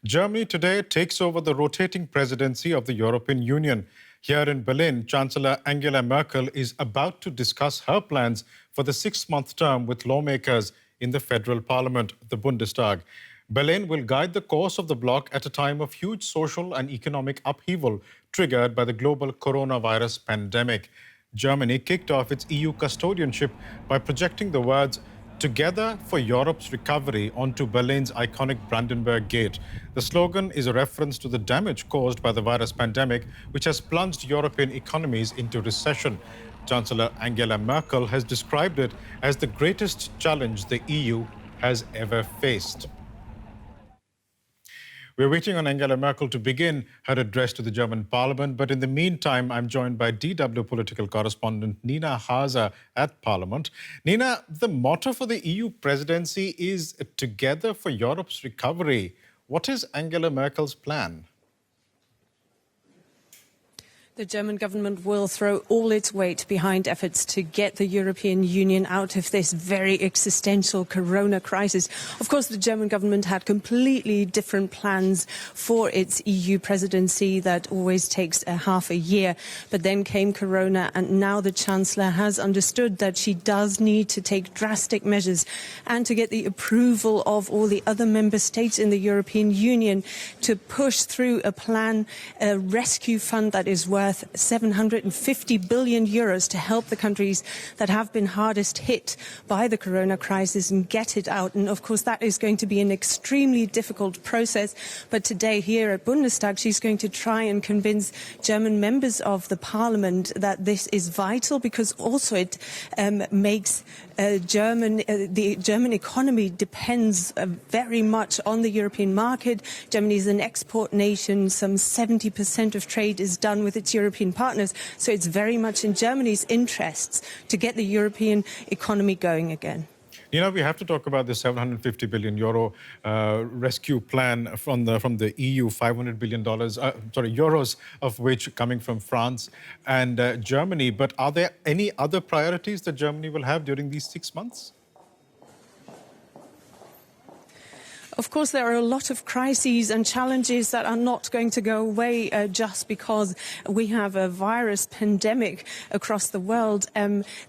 Germany today takes over the rotating presidency of the European Union. Here in Berlin, Chancellor Angela Merkel is about to discuss her plans for the six-month term with lawmakers in the federal parliament, the Bundestag. Berlin will guide the course of the bloc at a time of huge social and economic upheaval triggered by the global coronavirus pandemic. Germany kicked off its EU custodianship by projecting the words "Together for Europe's Recovery" onto Berlin's iconic Brandenburg Gate. The slogan is a reference to the damage caused by the virus pandemic, which has plunged European economies into recession. Chancellor Angela Merkel has described it as the greatest challenge the EU has ever faced. We're waiting on Angela Merkel to begin her address to the German parliament. But in the meantime, I'm joined by DW political correspondent Nina Haase at Parliament. Nina, the motto for the EU presidency is "Together for Europe's Recovery." What is Angela Merkel's plan? The German government will throw all its weight behind efforts to get the European Union out of this very existential corona crisis. Of course, the German government had completely different plans for its EU presidency that always takes a half a year. But then came corona, and now the Chancellor has understood that she does need to take drastic measures and to get the approval of all the other member states in the European Union to push through a plan, a rescue fund that is worth 750 billion euros to help the countries that have been hardest hit by the corona crisis and get it out. And of course, that is going to be an extremely difficult process. But today here at Bundestag, she's going to try and convince German members of the parliament that this is vital, because also it makes the German economy depends very much on the European market. Germany is an export nation. Some 70% of trade is done with its European partners. So it's very much in Germany's interests to get the European economy going again. You know, we have to talk about the 750 billion euro rescue plan from the EU, $500 billion, euros of which coming from France and Germany. But are there any other priorities that Germany will have during these 6 months? Of course, there are a lot of crises and challenges that are not going to go away just because we have a virus pandemic across the world.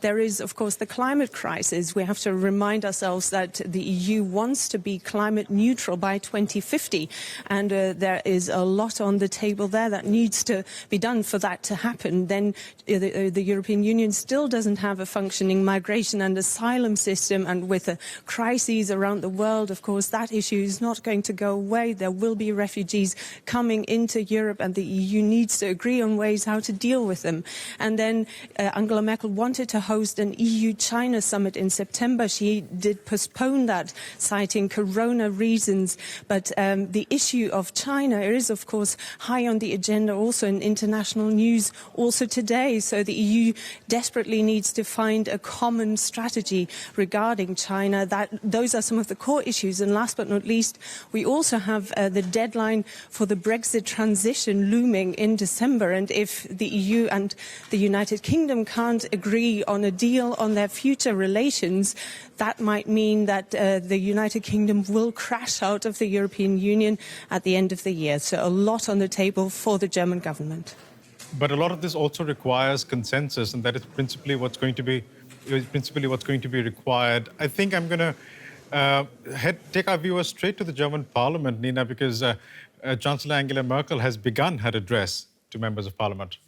There is, of course, the climate crisis. We have to remind ourselves that the EU wants to be climate neutral by 2050. And there is a lot on the table there that needs to be done for that to happen. Then the European Union still doesn't have a functioning migration and asylum system. And with the crises around the world, of course, that issue is not going to go away. There will be refugees coming into Europe, and the EU needs to agree on ways how to deal with them. And then Angela Merkel wanted to host an EU-China summit in September. She did postpone that, citing corona reasons. But the issue of China is, of course, high on the agenda also in international news also today. So the EU desperately needs to find a common strategy regarding China. Those are some of the core issues. And last but not least, we also have the deadline for the Brexit transition looming in December. And if the EU and the United Kingdom can't agree on a deal on their future relations, that might mean that the United Kingdom will crash out of the European Union at the end of the year. So a lot on the table for the German government. But a lot of this also requires consensus, and that is principally what's going to be required. I think I'm going to take our viewers straight to the German parliament, Nina, because Chancellor Angela Merkel has begun her address to members of parliament.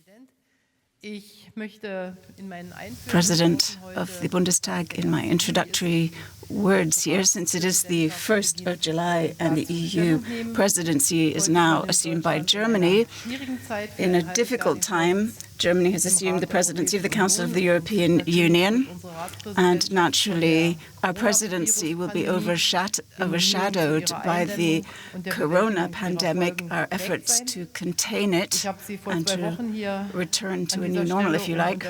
President of the Bundestag, in my introductory words here, since it is the 1st of July and the EU presidency is now assumed by Germany, in a difficult time, Germany has assumed the presidency of the Council of the European Union, and naturally our presidency will be overshadowed by the corona pandemic, our efforts to contain it and to return to a new normal, if you like.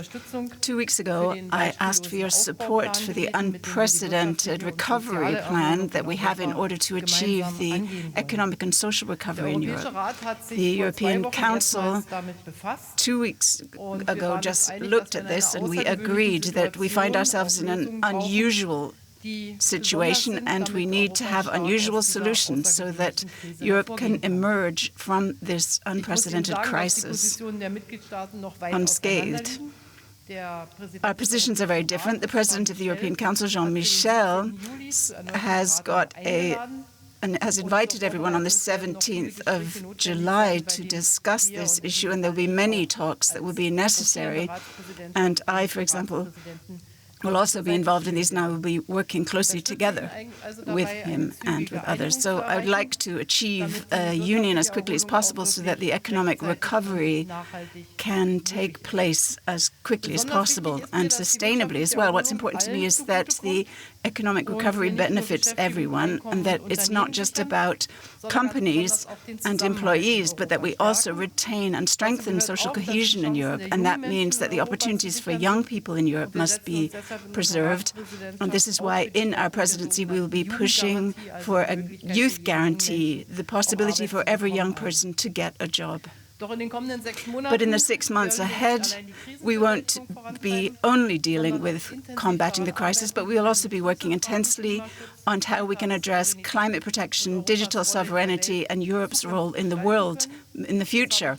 2 weeks ago, I asked for your support for the unprecedented recovery plan that we have in order to achieve the economic and social recovery in Europe. The European Council 2 weeks ago just looked at this, and we agreed that we find ourselves in an unusual situation, and we need to have unusual solutions so that Europe can emerge from this unprecedented crisis unscathed. Our positions are very different. The President of the European Council, Jean-Michel, has invited everyone on the 17th of July to discuss this issue, and there will be many talks that will be necessary. And I, for example, will also be involved in these, and I will be working closely together with him and with others. So I would like to achieve a union as quickly as possible so that the economic recovery can take place as quickly as possible and sustainably as well. What's important to me is that the economic recovery benefits everyone, and that it's not just about companies and employees, but that we also retain and strengthen social cohesion in Europe. And that means that the opportunities for young people in Europe must be preserved. And this is why in our presidency we will be pushing for a youth guarantee, the possibility for every young person to get a job. But in the 6 months ahead, we won't be only dealing with combating the crisis, but we will also be working intensely on how we can address climate protection, digital sovereignty, and Europe's role in the world in the future.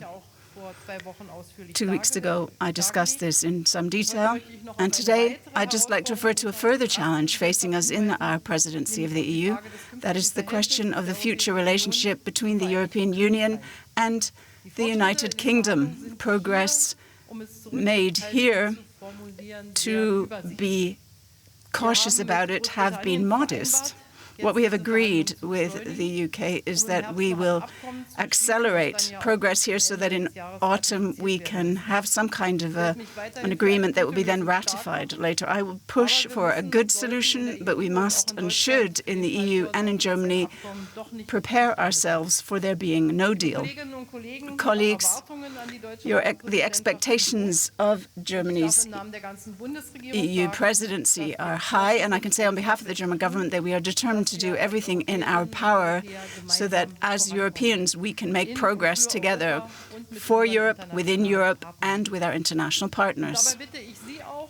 2 weeks ago, I discussed this in some detail, and today I'd just like to refer to a further challenge facing us in our presidency of the EU. That is the question of the future relationship between the European Union and the United Kingdom. Progress made here, to be cautious about it, have been modest. What we have agreed with the UK is that we will accelerate progress here so that in autumn we can have some kind of an agreement that will be then ratified later. I will push for a good solution, but we must and should in the EU and in Germany prepare ourselves for there being no deal. Colleagues, the expectations of Germany's EU presidency are high, and I can say on behalf of the German government that we are determined to do everything in our power so that as Europeans we can make progress together for Europe, within Europe, and with our international partners.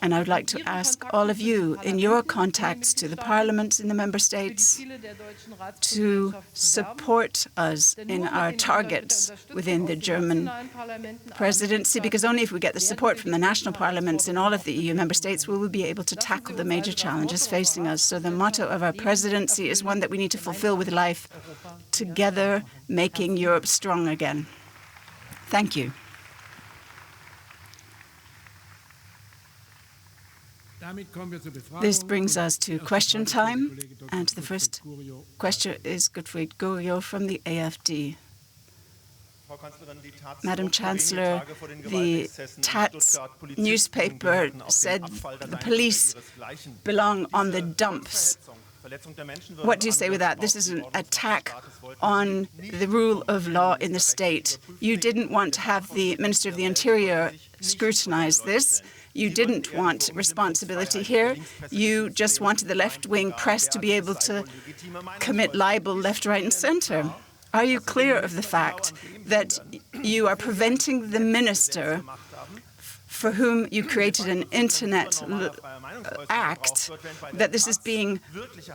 And I would like to ask all of you, in your contacts to the parliaments in the member states, to support us in our targets within the German presidency, because only if we get the support from the national parliaments in all of the EU member states will we be able to tackle the major challenges facing us. So the motto of our presidency is one that we need to fulfill with life: together, making Europe strong again. Thank you. This brings us to question time, and the first question is Gottfried Gurio from the AfD. Madam Chancellor, the Taz newspaper said the police belong on the dumps. What do you say with that? This is an attack on the rule of law in the state. You didn't want to have the Minister of the Interior scrutinize this. You didn't want responsibility here. You just wanted the left-wing press to be able to commit libel left, right, and centre. Are you clear of the fact that you are preventing the minister for whom you created an Internet Act, that this is being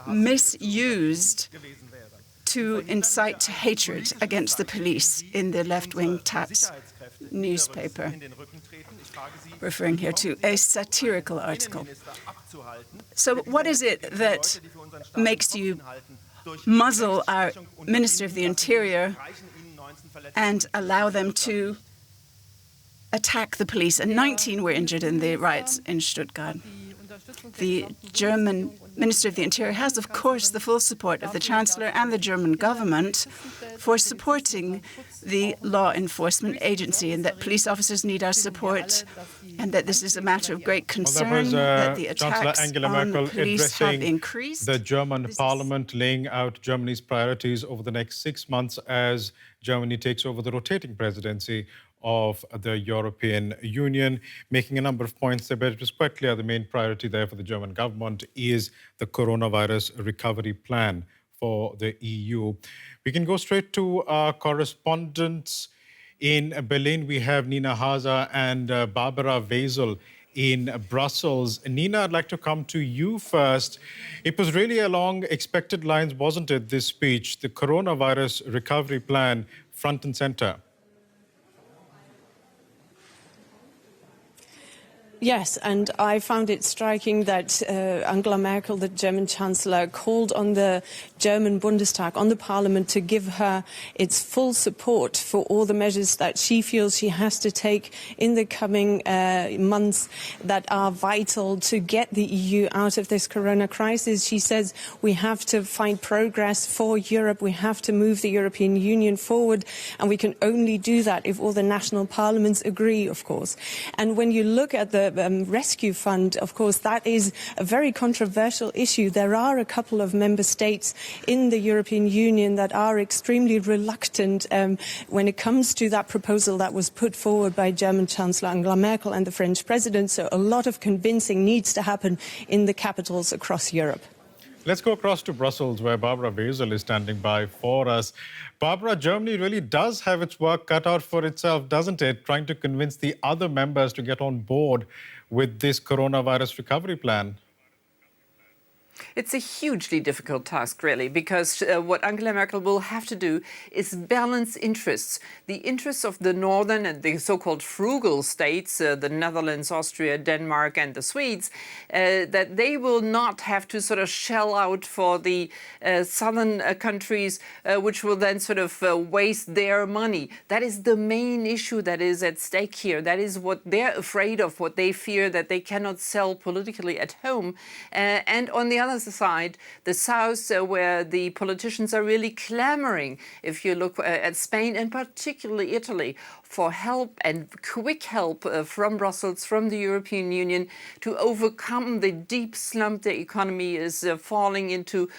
misused to incite to hatred against the police in the left-wing Taz newspaper, referring here to a satirical article? So what is it that makes you muzzle our Minister of the Interior and allow them to attack the police? And 19 were injured in the riots in Stuttgart. The German Minister of the Interior has, of course, the full support of the Chancellor and the German government for supporting the law enforcement agency, and that police officers need our support, and that this is a matter of great concern, that the attacks Chancellor Angela on Merkel police have addressing increased. the German Parliament, laying out Germany's priorities over the next 6 months as Germany takes over the rotating presidency of the European Union, making a number of points there, but it was quite clear the main priority there for the German government is the coronavirus recovery plan for the EU. We can go straight to our correspondents in Berlin. We have Nina Haza and Barbara Wesel in Brussels. Nina, I'd like to come to you first. It was really along expected lines, wasn't it, this speech? The coronavirus recovery plan front and center. Yes, and I found it striking that Angela Merkel, the German Chancellor, called on the German Bundestag, on the Parliament, to give her its full support for all the measures that she feels she has to take in the coming months that are vital to get the EU out of this corona crisis. She says we have to find progress for Europe, we have to move the European Union forward, and we can only do that if all the national parliaments agree, of course. And when you look at the rescue fund, of course, that is a very controversial issue. There are a couple of member states in the European Union that are extremely reluctant when it comes to that proposal that was put forward by German Chancellor Angela Merkel and the French President. So a lot of convincing needs to happen in the capitals across Europe. Let's go across to Brussels, where Barbara Wezel is standing by for us. Barbara, Germany really does have its work cut out for itself, doesn't it? Trying to convince the other members to get on board with this coronavirus recovery plan. It's a hugely difficult task, really, because what Angela Merkel will have to do is balance interests. The interests of the northern and the so-called frugal states, the Netherlands, Austria, Denmark and the Swedes, that they will not have to sort of shell out for the southern countries, which will then sort of waste their money. That is the main issue that is at stake here. That is what they're afraid of, what they fear that they cannot sell politically at home. And on the other side, the south, where the politicians are really clamoring, if you look at Spain and particularly Italy, for help and quick help from Brussels, from the European Union, to overcome the deep slump the economy is falling into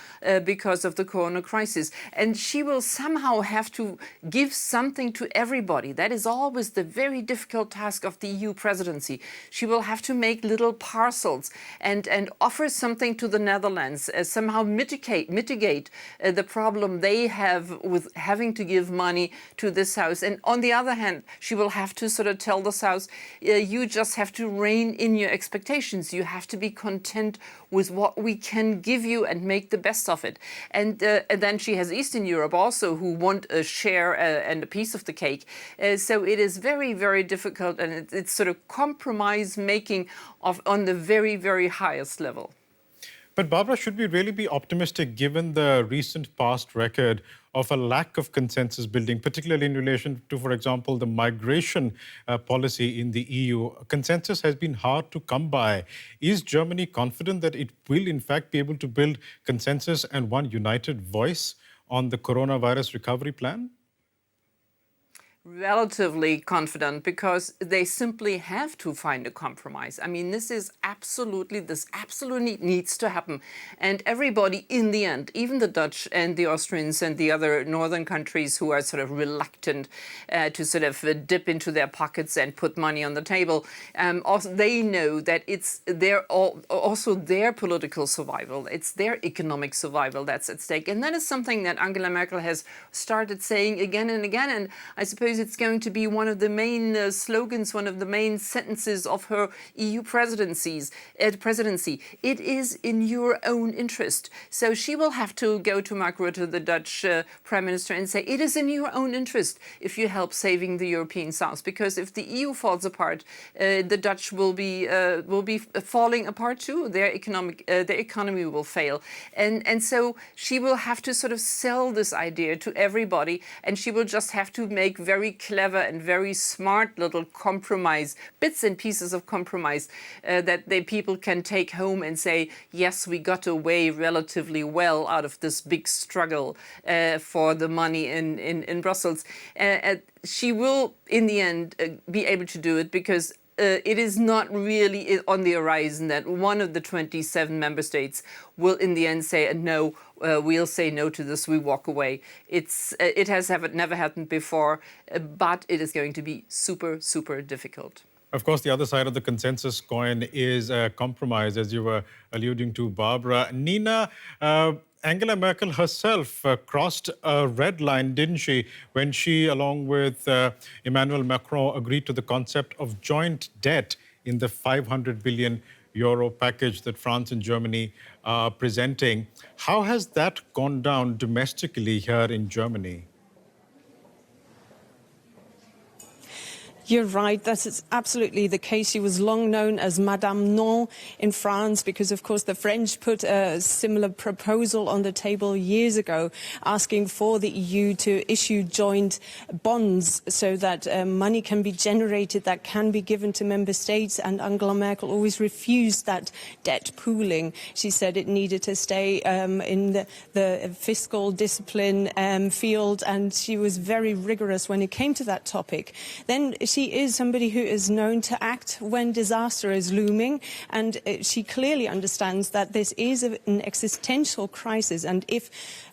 because of the corona crisis. And she will somehow have to give something to everybody. That is always the very difficult task of the EU presidency. She will have to make little parcels and offer something to the Netherlands, somehow mitigate the problem they have with having to give money to the South. And on the other hand, she will have to sort of tell the South, you just have to rein in your expectations. You have to be content with what we can give you and make the best of it. And then she has Eastern Europe also, who want a share and a piece of the cake. So it is very, very difficult, and it's sort of compromise making on the very, very highest level. But Barbara, should we really be optimistic given the recent past record of a lack of consensus building, particularly in relation to, for example, the migration policy in the EU? Consensus has been hard to come by. Is Germany confident that it will, in fact, be able to build consensus and one united voice on the coronavirus recovery plan? Relatively confident, because they simply have to find a compromise. I mean, this absolutely needs to happen. And everybody in the end, even the Dutch and the Austrians and the other northern countries who are sort of reluctant to sort of dip into their pockets and put money on the table, also they know that it's also their political survival, it's their economic survival that's at stake. And that is something that Angela Merkel has started saying again and again. And I suppose it's going to be one of the main slogans, one of the main sentences of her EU presidency. It is in your own interest. So she will have to go to Mark Rutte, the Dutch Prime Minister, and say, it is in your own interest if you help saving the European South. Because if the EU falls apart, the Dutch will be falling apart too. Their economy will fail. And so she will have to sort of sell this idea to everybody, and she will just have to make very clever and very smart little compromise, bits and pieces of compromise that the people can take home and say, yes, we got away relatively well out of this big struggle for the money in Brussels. She will, in the end, be able to do it, because it is not really on the horizon that one of the 27 member states will in the end say, no, we'll say no to this, we walk away. It has never happened before, but it is going to be super, super difficult. Of course, the other side of the consensus coin is compromise, as you were alluding to, Barbara. Nina, Angela Merkel herself crossed a red line, didn't she, when she, along with Emmanuel Macron, agreed to the concept of joint debt in the 500 billion euro package that France and Germany are presenting. How has that gone down domestically here in Germany? You're right, that is absolutely the case. She was long known as Madame Non in France because, of course, the French put a similar proposal on the table years ago, asking for the EU to issue joint bonds so that money can be generated that can be given to member states. And Angela Merkel always refused that debt pooling. She said it needed to stay in the fiscal discipline field, and she was very rigorous when it came to that topic. Then she is somebody who is known to act when disaster is looming, and she clearly understands that this is an existential crisis, and if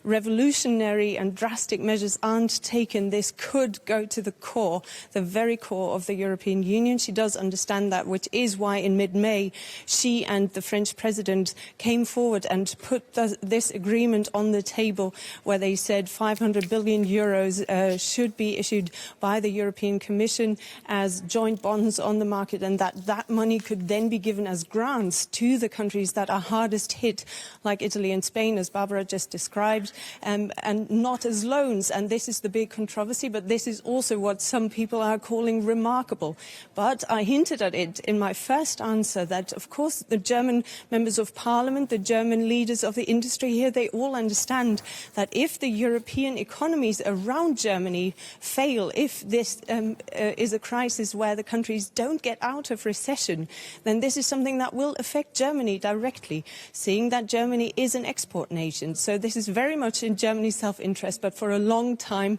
revolutionary and drastic measures aren't taken, this could go to the core, the very core of the European Union. She does understand that, which is why in mid-May she and the French president came forward and put this agreement on the table where they said 500 billion euros should be issued by the European Commission as joint bonds on the market, and that money could then be given as grants to the countries that are hardest hit, like Italy and Spain, as Barbara just described, and not as loans. And this is the big controversy, but this is also what some people are calling remarkable. But I hinted at it in my first answer that, of course, the German members of parliament, the German leaders of the industry here, they all understand that if the European economies around Germany fail, if this is a crisis where the countries don't get out of recession, then this is something that will affect Germany directly, seeing that Germany is an export nation. So this is very much in Germany's self-interest, but for a long time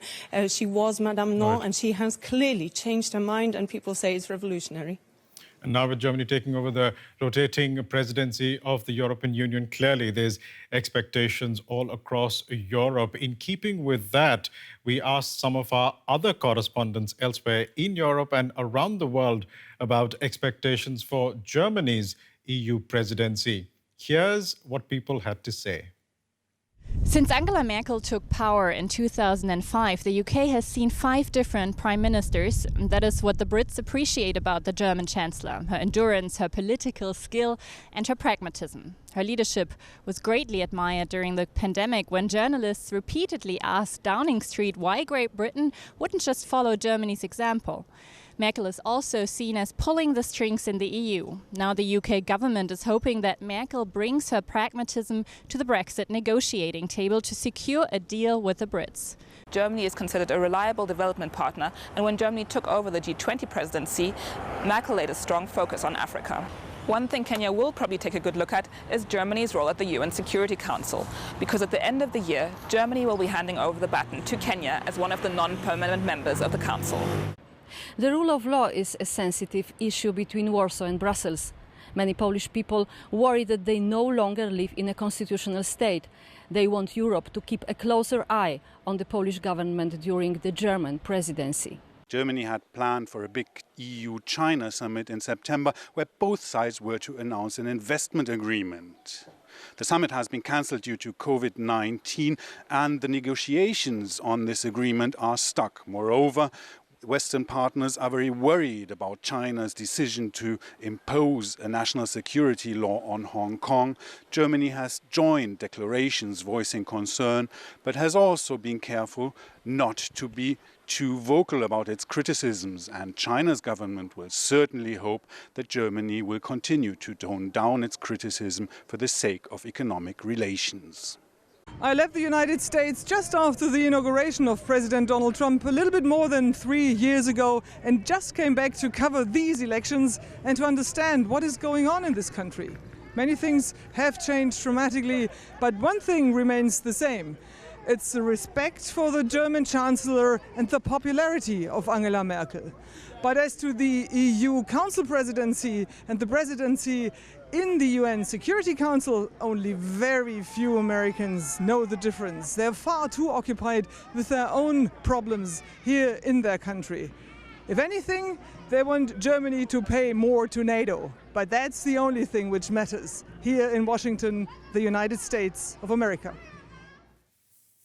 she was Madame Non, right, and she has clearly changed her mind, and people say it's revolutionary. And now with Germany taking over the rotating presidency of the European Union, clearly there's expectations all across Europe. In keeping with that, we asked some of our other correspondents elsewhere in Europe and around the world about expectations for Germany's EU presidency. Here's what people had to say. Since Angela Merkel took power in 2005, the UK has seen 5 different prime ministers. That is what the Brits appreciate about the German Chancellor: her endurance, her political skill and her pragmatism. Her leadership was greatly admired during the pandemic, when journalists repeatedly asked Downing Street why Great Britain wouldn't just follow Germany's example. Merkel is also seen as pulling the strings in the EU. Now the UK government is hoping that Merkel brings her pragmatism to the Brexit negotiating table to secure a deal with the Brits. Germany is considered a reliable development partner, and when Germany took over the G20 presidency, Merkel laid a strong focus on Africa. One thing Kenya will probably take a good look at is Germany's role at the UN Security Council, because at the end of the year, Germany will be handing over the baton to Kenya as one of the non-permanent members of the Council. The rule of law is a sensitive issue between Warsaw and Brussels. Many Polish people worry that they no longer live in a constitutional state. They want Europe to keep a closer eye on the Polish government during the German presidency. Germany had planned for a big EU-China summit in September, where both sides were to announce an investment agreement. The summit has been cancelled due to COVID-19, and the negotiations on this agreement are stuck. Moreover, Western partners are very worried about China's decision to impose a national security law on Hong Kong. Germany has joined declarations voicing concern, but has also been careful not to be too vocal about its criticisms. And China's government will certainly hope that Germany will continue to tone down its criticism for the sake of economic relations. I left the United States just after the inauguration of President Donald Trump a little bit more than 3 years ago, and just came back to cover these elections and to understand what is going on in this country. Many things have changed dramatically, but one thing remains the same. It's the respect for the German Chancellor and the popularity of Angela Merkel. But as to the EU Council presidency and the presidency in the UN Security Council, only very few Americans know the difference. They're far too occupied with their own problems here in their country. If anything, they want Germany to pay more to NATO. But that's the only thing which matters here in Washington, the United States of America.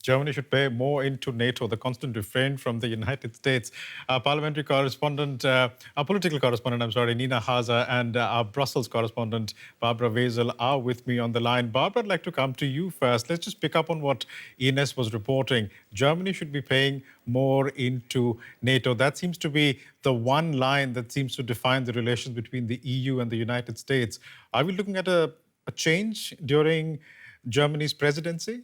Germany should pay more into NATO, the constant refrain from the United States. Our parliamentary correspondent, our political correspondent, Nina Haza, and our Brussels correspondent, Barbara Weisel, are with me on the line. Barbara, I'd like to come to you first. Let's just pick up on what Ines was reporting. Germany should be paying more into NATO. That seems to be the one line that seems to define the relations between the EU and the United States. Are we looking at a change during Germany's presidency?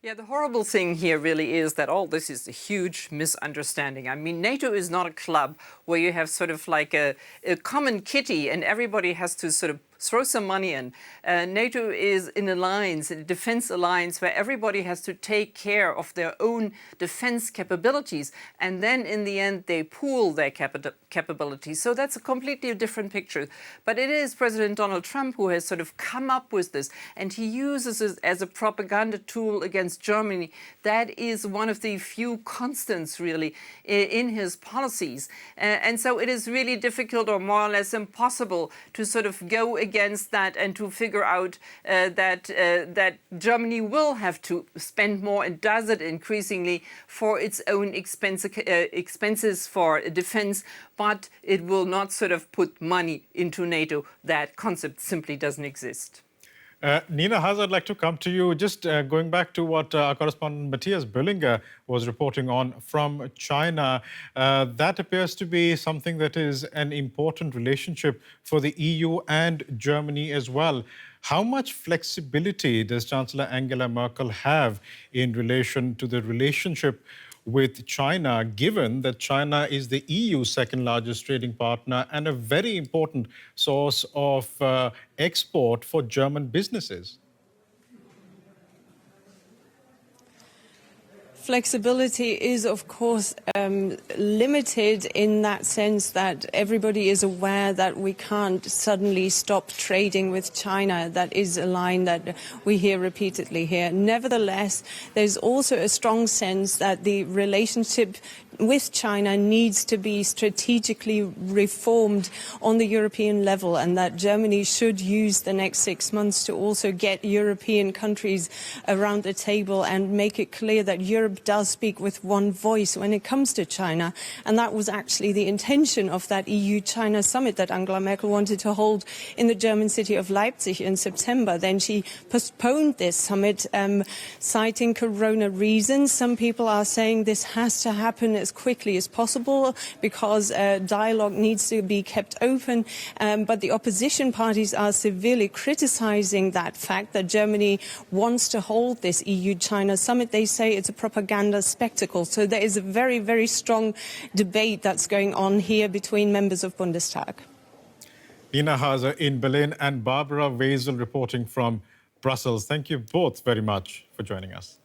Yeah, the horrible thing here really is that all this is a huge misunderstanding. I mean, NATO is not a club where you have sort of like a common kitty and everybody has to sort of throw some money in. NATO is an alliance, a defense alliance, where everybody has to take care of their own defense capabilities. And then in the end, they pool their capabilities. So that's a completely different picture. But it is President Donald Trump who has sort of come up with this. And he uses it as a propaganda tool against Germany. That is one of the few constants, really, in his policies. And so it is really difficult, or more or less impossible, to sort of go against that and to figure out that Germany will have to spend more, and does it increasingly, for its own expenses for defense, but it will not sort of put money into NATO. That concept simply doesn't exist. Nina Haza, I'd like to come to you. Just going back to what our correspondent Matthias Böllinger was reporting on from China, that appears to be something that is an important relationship for the EU and Germany as well. How much flexibility does Chancellor Angela Merkel have in relation to the relationship with China, given that China is the EU's second largest trading partner and a very important source of export for German businesses? Flexibility is, of course, limited in that sense that everybody is aware that we can't suddenly stop trading with China. That is a line that we hear repeatedly here. Nevertheless, there's also a strong sense that the relationship with China needs to be strategically reformed on the European level, and that Germany should use the next 6 months to also get European countries around the table and make it clear that Europe does speak with one voice when it comes to China. And that was actually the intention of that EU-China summit that Angela Merkel wanted to hold in the German city of Leipzig in September. Then she postponed this summit, citing corona reasons. Some people are saying this has to happen as quickly as possible because dialogue needs to be kept open. But the opposition parties are severely criticizing that fact that Germany wants to hold this EU-China summit. They say it's a propaganda spectacle. So there is a very, very strong debate that's going on here between members of Bundestag. Nina Haza in Berlin and Barbara Weisel reporting from Brussels. Thank you both very much for joining us.